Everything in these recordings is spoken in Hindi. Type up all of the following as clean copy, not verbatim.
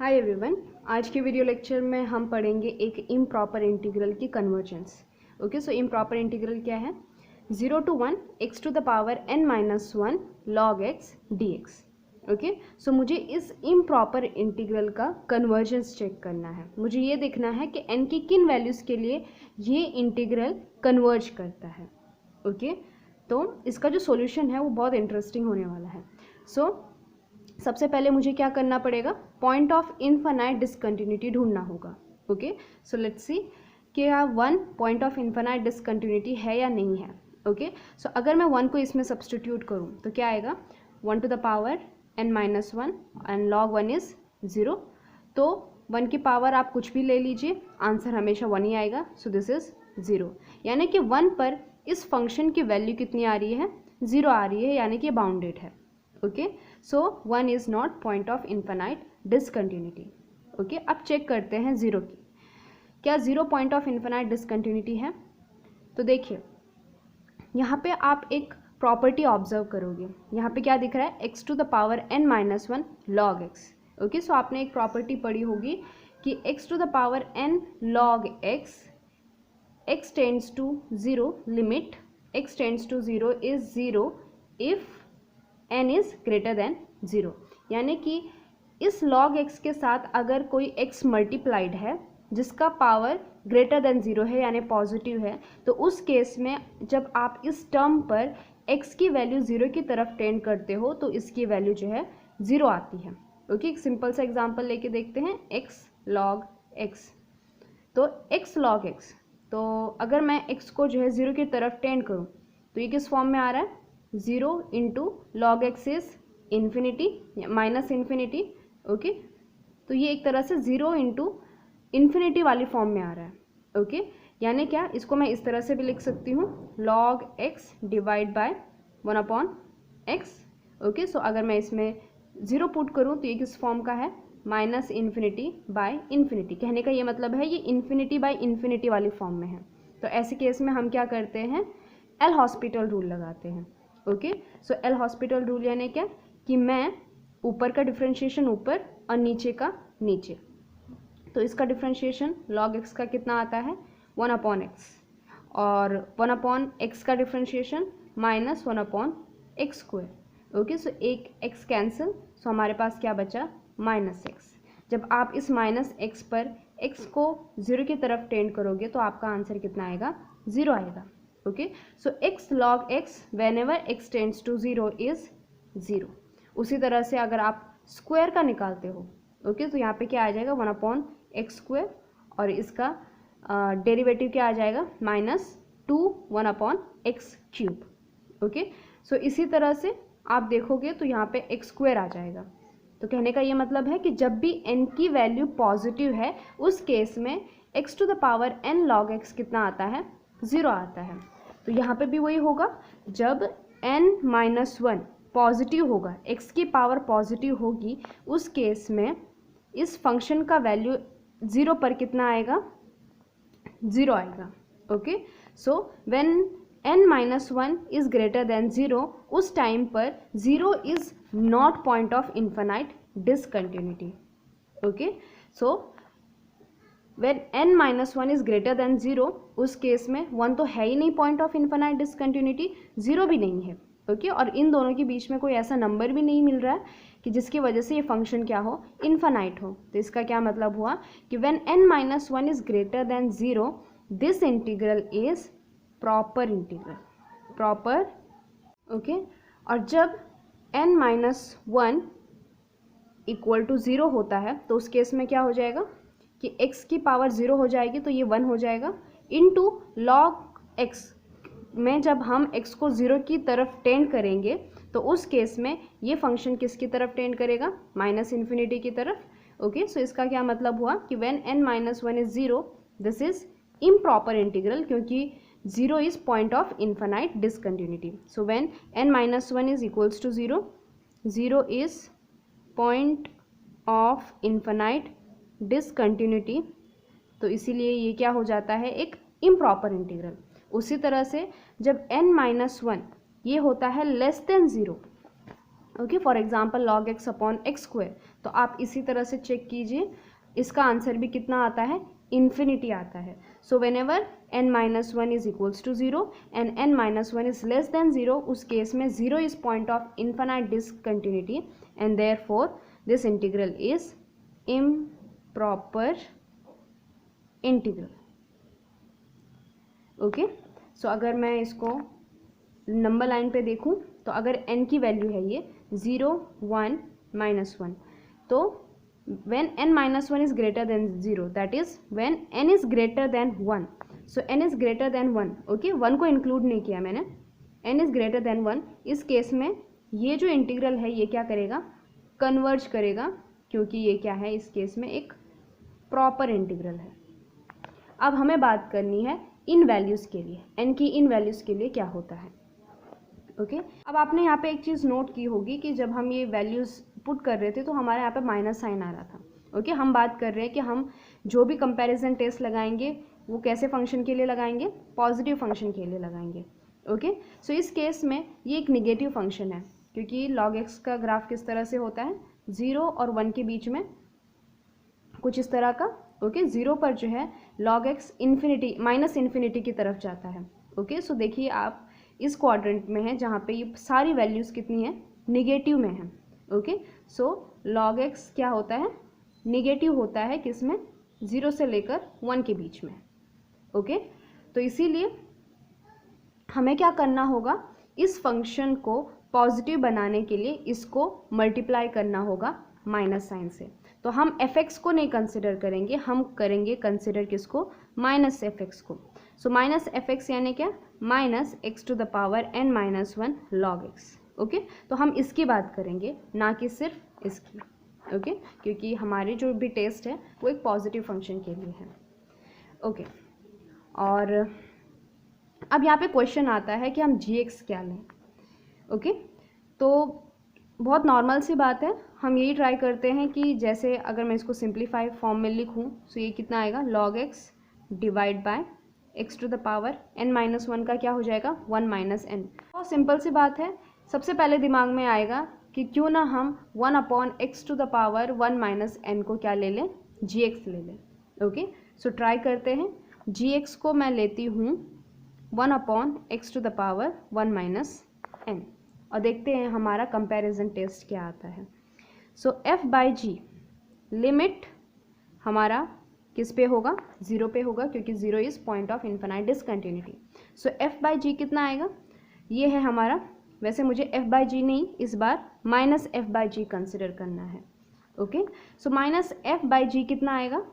हाय एवरीवन, आज के वीडियो लेक्चर में हम पढ़ेंगे एक इम्प्रॉपर इंटीग्रल की कन्वर्जेंस। ओके, सो इम्प्रॉपर इंटीग्रल क्या है? 0 to 1 x to the power n-1 log x dx। Okay, so मुझे इस इम्प्रॉपर इंटीग्रल का कन्वर्जेंस चेक करना है। मुझे ये देखना है कि n की किन वैल्यूज़ के लिए ये इंटीग्रल कन्वर्ज करता है। ओके, तो इसका जो सॉल्यूशन है वो बहुत इंटरेस्टिंग होने वाला है। सबसे पहले मुझे क्या करना पड़ेगा? पॉइंट ऑफ इनफाइनाइट डिसकंटिन्यूटी ढूंढना होगा। ओके, सो लेट्स सी कि क्या 1 पॉइंट ऑफ इनफाइनाइट डिसकंटिन्यूटी है या नहीं है। ओके, सो अगर मैं 1 को इसमें सब्सटीट्यूट करूं तो क्या आएगा? 1 to the power n-1 and log 1 is 0। तो 1 की पावर आप कुछ भी ले लीजिए, आंसर हमेशा 1 ही आएगा। सो दिस इज 0, यानी कि 1 पर इस फंक्शन की वैल्यू कितनी आ रही है? 0 आ रही है, यानी कि बाउंडेड है। Okay, so 1 is not point of infinite discontinuity. Okay, अब चेक करते हैं 0 की। क्या 0 पॉइंट ऑफ इनफाइनाइट डिसकंटिन्यूटी है? तो देखिए, यहाँ पे आप एक प्रॉपर्टी ऑब्जर्व करोगे। यहाँ पे क्या दिख रहा है? x to the power n-1 log x। Okay, so आपने एक प्रॉपर्टी पढ़ी होगी कि x to the power n log x, x tends to 0, limit x tends to 0 is 0 if n is greater than 0। यानी कि इस log x के साथ अगर कोई x मल्टीप्लाइड है जिसका पावर ग्रेटर देन 0 है, यानी पॉजिटिव है, तो उस केस में जब आप इस टर्म पर x की वैल्यू 0 की तरफ टेंड करते हो तो इसकी वैल्यू जो है 0 आती है। ओके, एक सिंपल सा एग्जांपल लेके देखते हैं। x log x, तो x log x, तो अगर मैं x को जो है 0 की तरफ टेंड करूँ तो ये किस फॉर्म में आ रहा है? 0 into log x is infinity, minus infinity. Okay, तो ये एक तरह से 0 इंटू इन्फिनिटी वाली फॉर्म में आ रहा है। ओके, यानी क्या? इसको मैं इस तरह से भी लिख सकती हूँ, log x divide by 1/x। Okay, so अगर मैं इसमें 0 पुट करूँ तो ये किस फॉर्म का है? Minus infinity by infinity. कहने का ये मतलब है ये इन्फिनिटी बाय इन्फिनिटी वाली फॉर्म में है। तो ऐसे केस में हम क्या करते हैं? एल हॉस्पिटल रूल लगाते हैं। Okay, so L hospital rule यानी क्या कि मैं ऊपर का डिफ्रेंशिएशन ऊपर और नीचे का नीचे। तो इसका डिफ्रेंशिएशन log x का कितना आता है? 1/x, और 1/x का डिफ्रेंशिएशन माइनस 1/x²। ओके, सो एक x कैंसिल, सो हमारे पास क्या बचा? -x। जब आप इस -x पर x को 0 की तरफ टेंड करोगे तो आपका आंसर कितना आएगा? 0 आएगा। Okay, so x log x whenever x tends to 0 is 0। उसी तरह से अगर आप स्क्वायर का निकालते हो, ओके, तो यहाँ पे क्या आ जाएगा? 1/x², और इसका डेरिवेटिव क्या आ जाएगा? -2 1/x³। ओके, सो इसी तरह से आप देखोगे तो यहाँ पे x² आ जाएगा। तो कहने का ये मतलब है कि जब भी n की वैल्यू पॉजिटिव है उस केस में x to the power n log x कितना आता है? 0 आता है। तो यहाँ पे भी वही होगा, जब n-1 पॉजिटिव होगा, x की पावर पॉजिटिव होगी, उस केस में इस फंक्शन का वैल्यू 0 पर कितना आएगा? 0 आएगा। Okay, so when n-1 is greater than 0, उस टाइम पर 0 is not point of infinite discontinuity. Okay, so when n-1 is greater than 0, उस केस में 1 तो है ही नहीं पॉइंट ऑफ इन्फाइनाइट डिसकंटिन्यूटी, 0 भी नहीं है। ओके, और इन दोनों के बीच में कोई ऐसा नंबर भी नहीं मिल रहा है कि जिसकी वजह से ये फंक्शन क्या हो? इन्फाइनाइट हो। तो इसका क्या मतलब हुआ कि when n-1 is greater than 0, this integral is proper integral, proper. Okay, और जब n-1 इक्वल टू 0 होता है तो उस केस में क्या हो जाएगा कि x की पावर 0 हो जाएगी, तो ये 1 हो जाएगा, इनटू log x में जब हम x को 0 की तरफ टेंड करेंगे तो उस केस में ये फंक्शन किसकी तरफ टेंड करेगा? माइनस इन्फिनिटी की तरफ। ओके, सो इसका क्या मतलब हुआ कि when n-1 is 0, this is improper integral, क्योंकि 0 is point of infinite discontinuity. So when n-1 is equals to 0, 0 is point of infinite discontinuity, तो इसीलिए ये क्या हो जाता है? एक इम्प्रॉपर इंटीग्रल। उसी तरह से जब n-1 ये होता है less than 0, okay, for example log x upon x square, तो आप इसी तरह से चेक कीजिए, इसका आंसर भी कितना आता है, इन्फिनिटी आता है. So whenever n minus one is equals to zero and n minus one is less than zero, उस केस में zero is point of infinite discontinuity and therefore this integral is improper integral. Okay, so अगर मैं इसको नंबर लाइन पे देखूं तो अगर n की वैल्यू है ये 0 1 -1, तो when n minus 1 is greater than 0, that is when n is greater than 1, so n is greater than 1. Okay, 1 को इंक्लूड नहीं किया मैंने, n is greater than 1. इस केस में ये जो इंटीग्रल है ये क्या करेगा, कन्वर्ज करेगा, क्योंकि ये क्या है इस केस में एक प्रॉपर इंटीग्रल है. अब हमें बात करनी है इन वैल्यूज़ के लिए, n की इन वैल्यूज़ के लिए क्या होता है. ओके, अब आपने यहाँ पे एक चीज़ नोट की होगी कि जब हम ये वैल्यूज़ पुट कर रहे थे तो हमारे यहाँ पे माइनस साइन आ रहा था. ओके, हम बात कर रहे हैं कि हम जो भी कंपैरिजन टेस्ट लगाएंगे वो कैसे फंक्शन के लिए लगाएंगे, पॉजिटिव फंक्शन के लिए लगाएंगे. ओके, सो इस केस में ये एक निगेटिव फंक्शन है, क्योंकि log x का ग्राफ किस तरह से होता है, 0 और 1 के बीच में कुछ इस तरह का. ओके, 0 पर जो है log x infinity minus infinity की तरफ जाता है. ओके, सो देखिए आप इस क्वाड्रेंट में है जहाँ पे ये सारी वैल्यूज़ कितनी है, निगेटिव में है. ओके, सो log x क्या होता है, निगेटिव होता है, किस में, 0 से लेकर 1 के बीच में. ओके, तो इसीलिए हमें क्या करना होगा, इस फंक्शन को पॉजिटिव बनाने के लिए इसको मल्टीप्लाई करना होगा माइनस साइन से. तो हम fx को नहीं कंसिडर करेंगे, हम करेंगे कंसिडर किसको, माइनस fx को. सो माइनस fx यानी क्या, minus x to the power n minus one log x. Okay, तो हम इसकी बात करेंगे, ना कि सिर्फ इसकी. ओके, क्योंकि हमारे जो भी टेस्ट है वो एक पॉजिटिव फंक्शन के लिए है. ओके, और अब यहाँ पे क्वेश्चन आता है कि हम gx क्या लें. ओके, तो बहुत नॉर्मल सी बात है, हम यही ट्राई करते हैं कि जैसे अगर मैं इसको सिंप्लीफाई फॉर्म में लिखूं तो ये कितना आएगा, log x divide by x to the power n minus one का क्या हो जाएगा, 1 माइनस n. बहुत सिंपल सी बात है, सबसे पहले दिमाग में आएगा कि क्यों ना हम 1 upon x to the power 1 minus n को क्या ले लें, gx ले लें. ओके, सो ट्राई करते हैं, gx को मैं लेती हूँ 1 upon x to the power 1 minus n, और देखते हैं हमारा कंपैरिजन टेस्ट क्या आता है. So f by g limit हमारा किस पे होगा, 0 पे होगा, क्योंकि 0 is point of infinite discontinuity. So f by g कितना आएगा, ये है हमारा, वैसे मुझे f बाई जी नहीं, इस बार minus f by g consider करना है. Okay, so minus f by g कितना आएगा,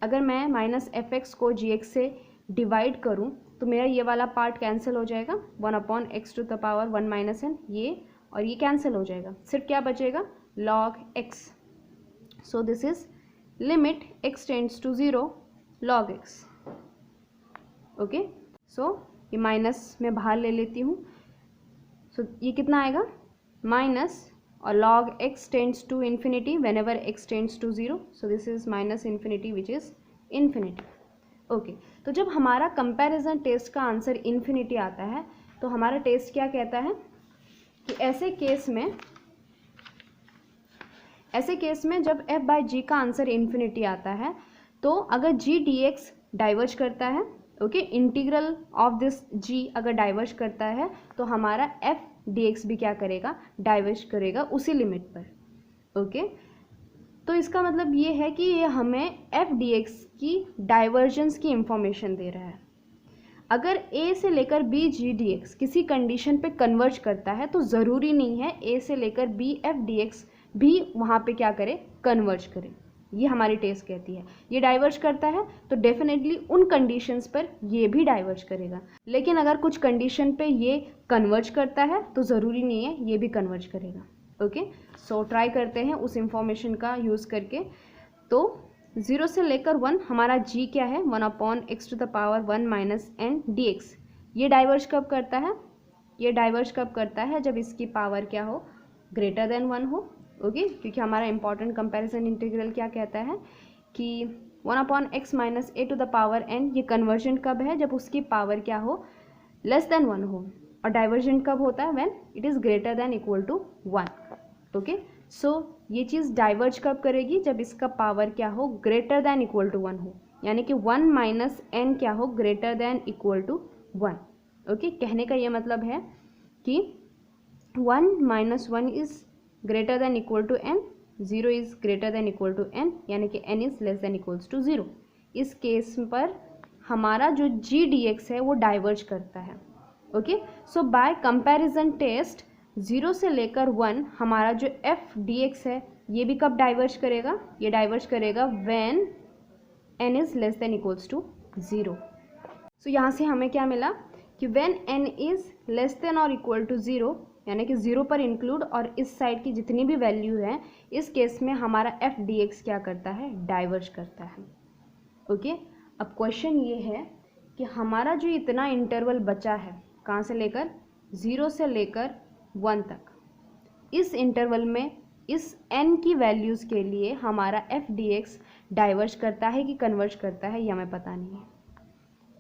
अगर मैं माइनस एफ एक्स को जी एक्स से डिवाइड करूँ तो मेरा ये वाला पार्ट कैंसिल हो जाएगा, 1 upon x to the power 1 minus n, ये और ये कैंसिल हो जाएगा, सिर्फ क्या बचेगा, log x. So this is limit x tends to 0 log x. Okay, so ये माइनस में बाहर ले लेती हूँ, सो ये कितना आएगा, माइनस और log x tends to infinity whenever x tends to 0, so this is minus infinity which is infinity. Okay, तो जब हमारा कंपैरिजन टेस्ट का आंसर इन्फिनिटी आता है तो हमारा टेस्ट क्या कहता है कि ऐसे केस में जब f बाई जी का आंसर इन्फिनिटी आता है तो अगर g dx डाइवर्ज करता है, okay, integral of this g अगर डाइवर्ज करता है तो हमारा f dx भी क्या करेगा, डाइवर्ज करेगा उसी लिमिट पर. ओके, तो इसका मतलब ये है कि ये हमें f dx की डाइवर्जेंस की इंफॉर्मेशन दे रहा है. अगर a से लेकर b g dx किसी कंडीशन पे कन्वर्ज करता है तो ज़रूरी नहीं है a से लेकर b f dx भी वहाँ पे क्या करे, कन्वर्ज करे. ये हमारी टेस्ट कहती है. ये डाइवर्ज करता है तो डेफिनेटली उन कंडीशंस पर ये भी डाइवर्ज करेगा, लेकिन अगर कुछ कंडीशन पे ये कन्वर्ज करता है तो ज़रूरी नहीं है ये भी कन्वर्ज करेगा. ओके, सो ट्राई करते हैं उस इंफॉर्मेशन का यूज़ करके. तो 0 से लेकर 1 हमारा g क्या है, 1 upon x to the power 1 minus n d x. ये डाइवर्ज कब करता है, ये डाइवर्ज कब करता है, जब इसकी पावर क्या हो, ग्रेटर देन 1 हो. ओके, क्योंकि हमारा इंपॉर्टेंट कंपैरिजन इंटीग्रल क्या कहता है कि 1 upon x minus a to the power n, ये कन्वर्जन कब है, जब उसकी पावर क्या हो, लेस देन 1 हो. और डाइवर्जन कब होता है, when it is greater than equal to 1. Okay, so ये चीज़ डाइवर्ज कब करेगी, जब इसका पावर क्या हो, ग्रेटर दैन इक्वल टू 1 हो, यानी कि 1 माइनस एन क्या हो, greater than equal to 1। Okay, कहने का ये मतलब है कि 1 minus 1 is greater than equal to n, 0 is greater than equal to n, यानी कि n is less than equals to 0। इस केस पर हमारा जो जी डी एक्स है वो डाइवर्ज करता है। Okay, so by comparison test 0 से लेकर 1 हमारा जो एफ डी एक्स है ये भी कब डाइवर्ज करेगा, ये डाइवर्ज करेगा when n is less than equals to 0। So यहाँ से हमें क्या मिला कि when n is less than और इक्वल टू 0, यानी कि 0 पर इंक्लूड और इस साइड की जितनी भी वैल्यू हैं, इस केस में हमारा एफ डी एक्स क्या करता है, डाइवर्ज करता है। ओके, अब क्वेश्चन ये है कि हमारा जो इतना इंटरवल बचा है, कहाँ से लेकर 0 से लेकर 1 तक, इस इंटरवल में इस n की वैल्यूज़ के लिए हमारा एफ डी एक्स डाइवर्ज करता है कि कन्वर्ज करता है, ये हमें पता नहीं है।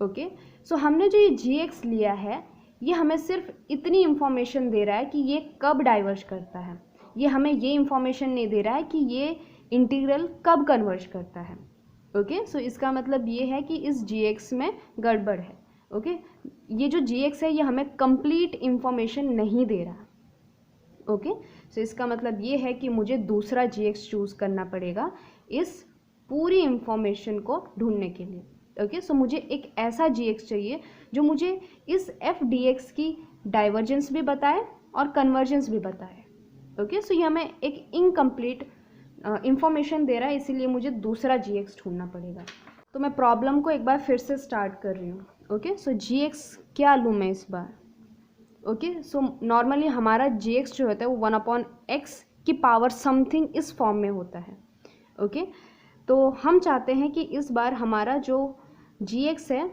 ओके, सो हमने जो ये जी एक्स लिया है ये हमें सिर्फ इतनी इंफॉर्मेशन दे रहा है कि ये कब डाइवर्ज करता है, ये हमें ये इंफॉर्मेशन नहीं दे रहा है कि ये इंटीग्रल कब कन्वर्ज करता है। ओके, सो इसका मतलब ये है कि इस जी एक्स में गड़बड़ है। ओके, ये जो जी एक्स है ये हमें कंप्लीट इंफॉर्मेशन नहीं दे रहा। ओके, सो इसका मतलब ये है कि मुझे दूसरा जी एक्स चूज़ करना पड़ेगा इस पूरी इंफॉर्मेशन को ढूंढने के लिए। ओके, सो मुझे एक ऐसा जी एक्स चाहिए जो मुझे इस एफ डी एक्स की डाइवर्जेंस भी बताए और कन्वर्जेंस भी बताए। ओके, सो ये हमें एक इनकम्प्लीट इंफॉर्मेशन दे रहा है, इसीलिए मुझे दूसरा जी एक्स ढूंढना पड़ेगा। तो मैं प्रॉब्लम को एक बार फिर से स्टार्ट कर रही हूँ। ओके, सो जी एक्स क्या लूँ मैं इस बार। ओके, सो नॉर्मली हमारा जी एक्स जो होता है वो 1/x की पावर समथिंग इस फॉर्म में होता है। ओके, तो हम चाहते हैं कि इस बार हमारा जो जी एक्स है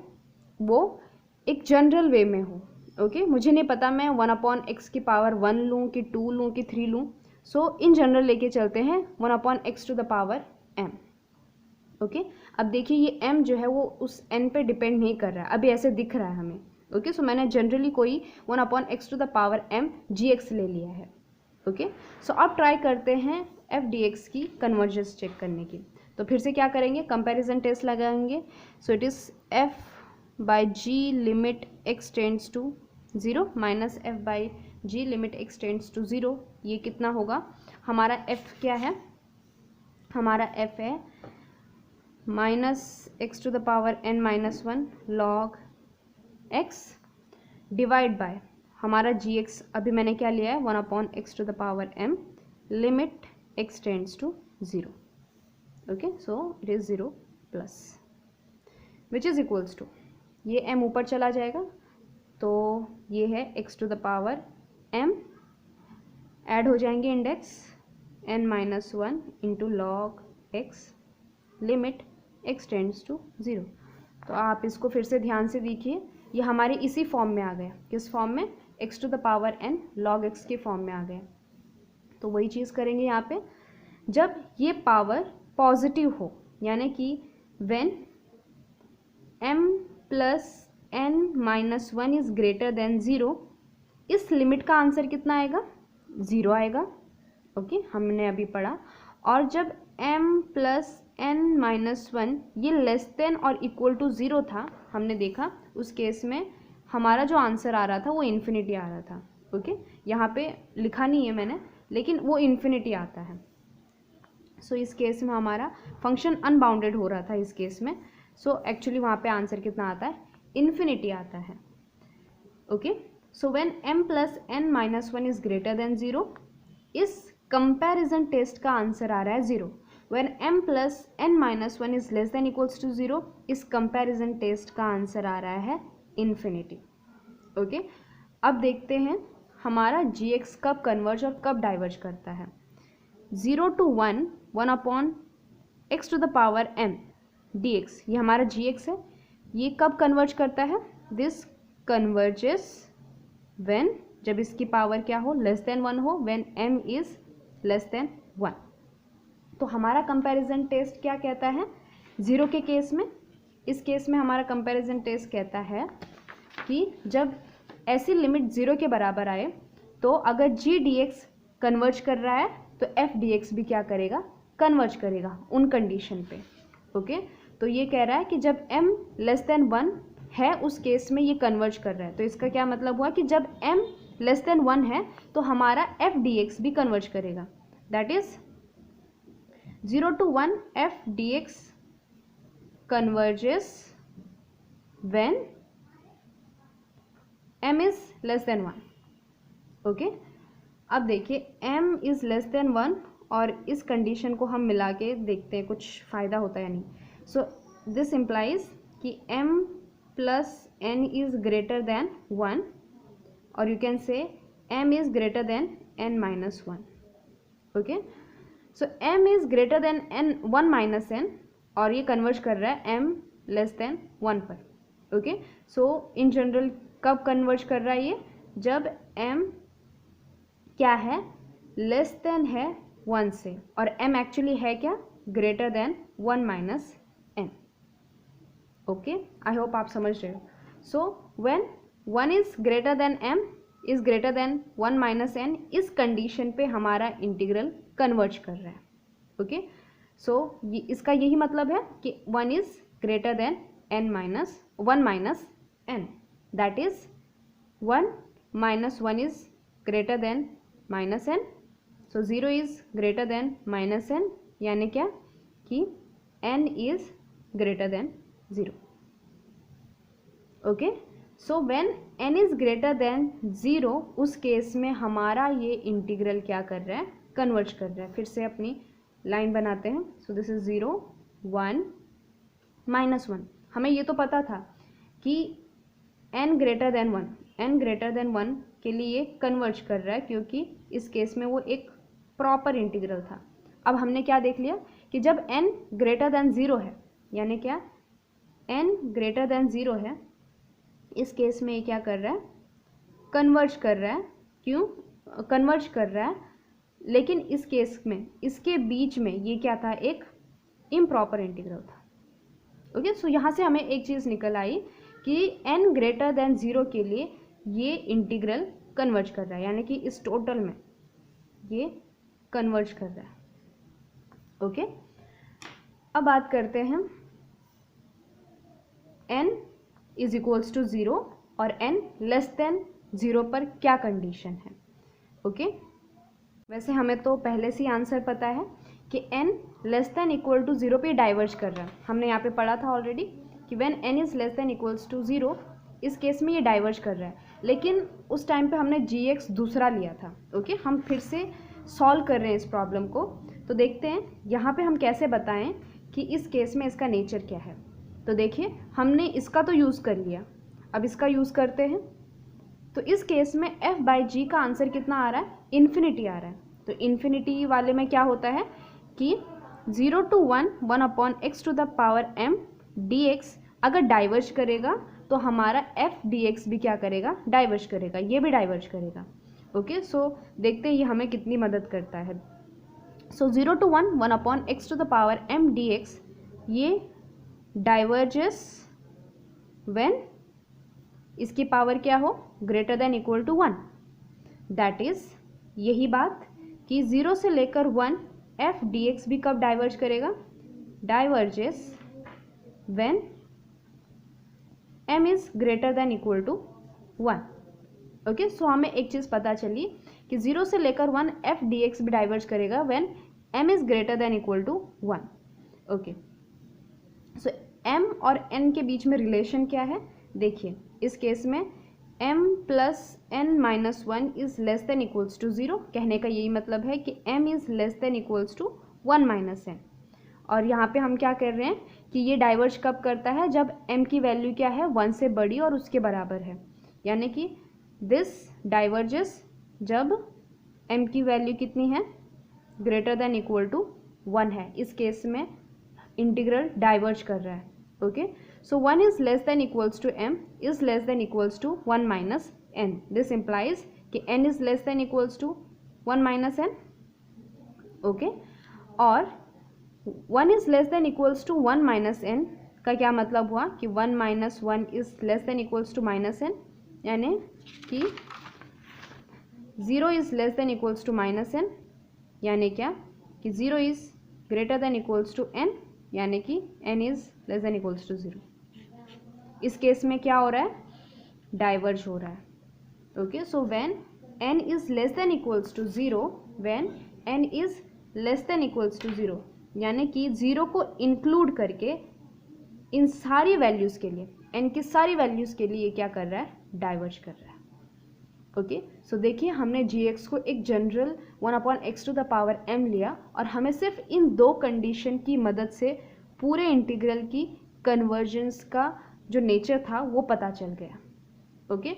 वो एक जनरल वे में हो। ओके, मुझे नहीं पता मैं 1/x की पावर 1 लूँ कि 2 लूँ कि 3 लूँ। सो इन जनरल लेके चलते हैं 1/x to the power m। Okay, अब देखिए ये m जो है वो उस n पे डिपेंड नहीं कर रहा है, अभी ऐसे दिख रहा है हमें। ओके, सो मैंने जनरली कोई 1/x to the power m gx ले लिया है। ओके, सो अब ट्राई करते हैं एफ डी एक्स की कन्वर्जेंस चेक करने की। तो फिर से क्या करेंगे, कंपैरिजन टेस्ट लगाएंगे। So it is f by g limit x tends to 0 minus f by g limit x tends to 0। ये कितना होगा, हमारा f क्या है, हमारा f है minus x to the power n minus 1 log x divide by हमारा जी एक्स अभी मैंने क्या लिया है 1/x to the power m limit x tends to 0। Okay, so it is 0 plus which is equals to, ये m ऊपर चला जाएगा तो ये है x to the power m, add हो जाएंगे index n minus 1 into log x limit x tends to 0। तो आप इसको फिर से ध्यान से देखिए, ये हमारे इसी फॉर्म में आ गया। किस फॉर्म में, x to the power n log x के फॉर्म में आ गए। तो वही चीज़ करेंगे यहाँ पे, जब ये पावर पॉजिटिव हो, यानी कि when m plus n minus 1 is greater than 0, इस लिमिट का आंसर कितना आएगा, 0 आएगा। ओके, हमने अभी पढ़ा। और जब m प्लस n माइनस 1 ये लेस देन और इक्वल टू 0 था, हमने देखा उस केस में हमारा जो आंसर आ रहा था वो इन्फिनिटी आ रहा था। ओके, यहाँ पे लिखा नहीं है मैंने, लेकिन वो इन्फिनिटी आता है। सो इस केस में हमारा फंक्शन अनबाउंडेड हो रहा था इस केस में। सो एक्चुअली वहाँ पे आंसर कितना आता है, इन्फिनिटी आता है। Okay, so when m plus n minus 1 is greater than 0, इस कंपैरिजन टेस्ट का आंसर आ रहा है 0। When m plus n minus 1 is less than equals to 0, इस कंपैरिजन टेस्ट का आंसर आ रहा है इन्फिनिटी। ओके, अब देखते हैं हमारा जी एक्स कब कन्वर्ज और कब डाइवर्ज करता है। 0 to 1 1/x to the power m dx, ये हमारा जी एक्स है, ये कब कन्वर्ज करता है, दिस कन्वर्जेस व्हेन, जब इसकी पावर क्या हो, लेस देन 1 हो, when m is less then 1। तो हमारा कंपैरिजन टेस्ट क्या कहता है, 0 के केस में, इस केस में हमारा कंपैरिजन टेस्ट कहता है कि जब ऐसी लिमिट 0 के बराबर आए तो अगर जी डी एक्स कन्वर्ज कर रहा है तो एफ डी एक्स भी क्या करेगा, कन्वर्ज करेगा उन कंडीशन पे। ओके, तो ये कह रहा है कि जब m लेस देन 1 है उस केस में ये कन्वर्ज कर रहा है। तो इसका क्या मतलब हुआ कि जब m लेस देन 1 है तो हमारा एफ डी एक्स भी कन्वर्ज करेगा। That is 0 to 1 F D x converges when m is less then 1। Okay, अब देखिए m इज लेस देन 1 और इस कंडीशन को हम मिला के देखते हैं कुछ फ़ायदा होता है या नहीं। सो दिस इम्प्लाइज कि m plus n is greater then 1 और you can say m is greater then n minus 1। Okay, so m is greater then n 1 minus n और ये कन्वर्ज कर रहा है m लेस देन 1 पर। ओके, सो इन जनरल कब कन्वर्ज कर रहा है ये, जब m क्या है, लेस देन है 1 से और m एक्चुअली है क्या, greater than 1 minus n। Okay, I hope आप समझ रहे हो। So when 1 is greater then m is greater then 1 minus n, इस कंडीशन पे हमारा इंटीग्रल कन्वर्ज कर रहा है। ओके, सो इसका यही मतलब है कि 1 is greater then n minus 1 minus n, that is 1 minus 1 is greater then minus n। So 0 is greater then minus n, यानी क्या कि n is greater than 0। Okay, so when n is greater than 0 उस केस में हमारा ये इंटीग्रल क्या कर रहा है, कन्वर्ज कर रहा है। फिर से अपनी लाइन बनाते हैं। सो दिस इज 0 1 माइनस 1। हमें ये तो पता था कि n greater than 1, n greater than 1 के लिए कन्वर्ज कर रहा है क्योंकि इस केस में वो एक प्रॉपर इंटीग्रल था। अब हमने क्या देख लिया कि जब n ग्रेटर देन 0 है, यानी क्या n ग्रेटर देन 0 है, इस केस में ये क्या कर रहा है, कन्वर्ज कर रहा है। क्यों कन्वर्ज कर रहा है, लेकिन इस केस में इसके बीच में ये क्या था, एक इम्प्रॉपर इंटीग्रल था। ओके, सो यहाँ से हमें एक चीज़ निकल आई कि n ग्रेटर देन 0 के लिए ये इंटीग्रल कन्वर्ज कर रहा है, यानी कि इस टोटल में ये कन्वर्ज कर रहा है। ओके, अब बात करते हैं n इज इक्वल्स टू 0 और n लेस देन 0 पर क्या कंडीशन है। ओके, वैसे हमें तो पहले से ही आंसर पता है कि n less than equal to 0 पे डाइवर्ज कर रहा है। हमने यहाँ पे पढ़ा था ऑलरेडी कि when n is less than equals to 0, इस केस में ये डाइवर्ज कर रहा है, लेकिन उस टाइम पे हमने gx दूसरा लिया था। ओके, हम फिर से सॉल्व कर रहे हैं इस प्रॉब्लम को, तो देखते हैं यहाँ पे हम कैसे बताएं कि इस केस में इसका नेचर क्या है। तो देखिए, हमने इसका तो यूज़ कर लिया, अब इसका यूज़ करते हैं। तो इस केस में f बाई जी का आंसर कितना आ रहा है, इन्फिनिटी आ रहा है। तो इन्फिनिटी वाले में क्या होता है कि 0 to 1 1 upon x to the power m dx अगर डाइवर्ज करेगा तो हमारा f dx भी क्या करेगा, डाइवर्ज करेगा, ये भी डाइवर्ज करेगा। ओके, सो देखते हैं ये हमें कितनी मदद करता है। सो 0 to 1 1 upon x to the power m dx ये डाइवर्जेस व्हेन इसकी पावर क्या हो, greater than equal to 1। That is यही बात कि 0 से लेकर 1 f dx भी कब डाइवर्ज करेगा, diverges when m is greater than equal to 1। Okay, so हमें एक चीज़ पता चली कि 0 से लेकर 1 f dx भी डाइवर्ज करेगा when m is greater than equal to 1। Okay, so m और n के बीच में रिलेशन क्या है, देखिए इस केस में m plus n minus 1 is less than equals to 0। कहने का यही मतलब है कि m is less than equals to 1 minus n। और यहाँ पे हम क्या कर रहे हैं कि ये डाइवर्ज कब करता है, जब m की वैल्यू क्या है, 1 से बड़ी और उसके बराबर है, यानी कि दिस डाइवर्जेस जब m की वैल्यू कितनी है, ग्रेटर देन इक्वल टू 1 है। इस केस में इंटीग्रल डाइवर्ज कर रहा है। Okay, so 1 is less than equals to m is less than equals to 1 minus n। This implies कि n is less than equals to 1 minus n। Okay, और 1 is less than equals to 1 minus n का क्या मतलब हुआ कि 1 minus 1 is less than equals to minus n, यानी कि 0 is less than equals to minus n, यानी क्या कि 0 is greater than equals to n, यानी कि n is less than equals to 0। इस केस में क्या हो रहा है, डाइवर्ज हो रहा है। Okay, so when n is less than equals to 0, when n is less than equals to 0, यानी कि 0 को इंक्लूड करके इन सारी वैल्यूज़ के लिए, n की सारी वैल्यूज़ के लिए ये क्या कर रहा है, डाइवर्ज कर रहा है। ओके, सो देखिए हमने gx को एक general 1/x to the power m लिया और हमें सिर्फ इन दो कंडीशन की मदद से पूरे इंटीग्रल की कन्वर्जेंस का जो नेचर था वो पता चल गया। ओके,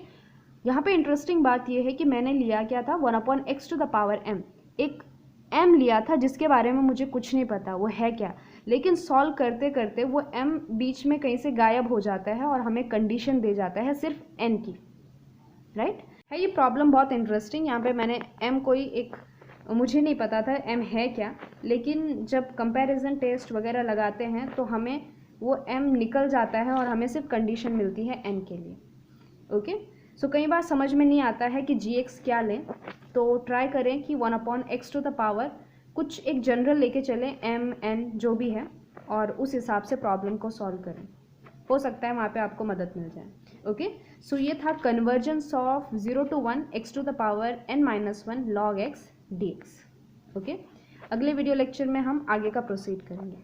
यहाँ पे इंटरेस्टिंग बात ये है कि मैंने लिया क्या था, 1/x to the power m, एक m लिया था जिसके बारे में मुझे कुछ नहीं पता वो है क्या, लेकिन सॉल्व करते करते वो m बीच में कहीं से गायब हो जाता है और हमें कंडीशन दे जाता है सिर्फ n की, राइट है। ये प्रॉब्लम बहुत इंटरेस्टिंग, यहाँ पे मैंने m कोई एक, मुझे नहीं पता था m है क्या, लेकिन जब कंपैरिजन टेस्ट वगैरह लगाते हैं तो हमें वो m निकल जाता है और हमें सिर्फ कंडीशन मिलती है n के लिए। ओके, सो कई बार समझ में नहीं आता है कि gx क्या लें, तो ट्राई करें कि 1/x टू द पावर कुछ एक जनरल लेके चलें, m n जो भी है, और उस हिसाब से प्रॉब्लम को सॉल्व करें, हो सकता है वहाँ पे आपको मदद मिल जाए। ओके, सो ये था convergence of 0 to 1 x to the power n-1 log x dx। Okay, अगले वीडियो लेक्चर में हम आगे का प्रोसीड करेंगे।